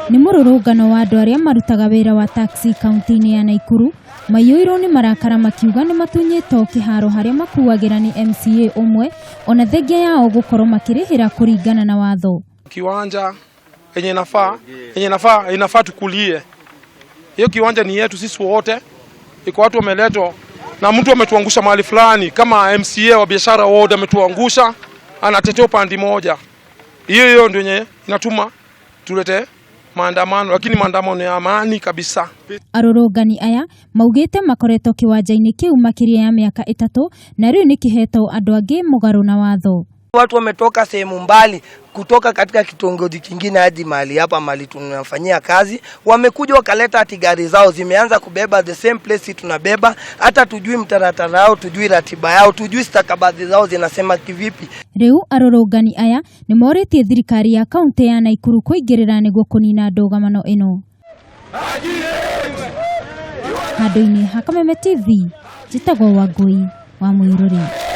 Nĩ mũrũrũngano wa andũ arĩa marutaga wĩra wa taxi kaunti-inĩ ya Naikuru maiyũirwo nĩ marakara makiuga nĩ matunyĩtwo kĩharo harĩa makuagĩra ni MCA ũmwe ona thengia yao gũkorwo makĩrĩhĩra kũringana na watho. Kiwanja yenye inafaa tukulie. Hiyo kiwanja ni yetu sisi wote. Iko watu wameletwa na mtu ametuangusha mahali fulani kama MCA wa biashara wote ametuangusha, anatetea upande moja. Hiyo ndio yenye inatuma tulete maandamano, lakini maandamano ya amani kabisa. Arũrũngani aya maugĩte makoretwo kiwanja-inĩ kĩu makĩria ya mĩaka 3 na rĩu nĩ kĩhetwo andũ angĩ mũgarũ na watho. Watu wametoka sehemu mbali kutoka katika kitongoji kingine hadi mahali hapa mahali tunafanyia kazi, wamekuja wakaleta hati gari zao zimeanza kubeba the same place tunabeba, hata tujui mtaratara wao, tujui ratiba yao, tujui stakabadhi zao zinasema kivipi. Rĩu arũrũngani aya nĩ morĩtie thirikari ya kaunti ya Naikuru kũingĩrĩra nĩguo kũnina ndũgamano ĩno. Handũ-inĩ ha Kameme TV, njĩtagwo Wangui wa Mũirũri.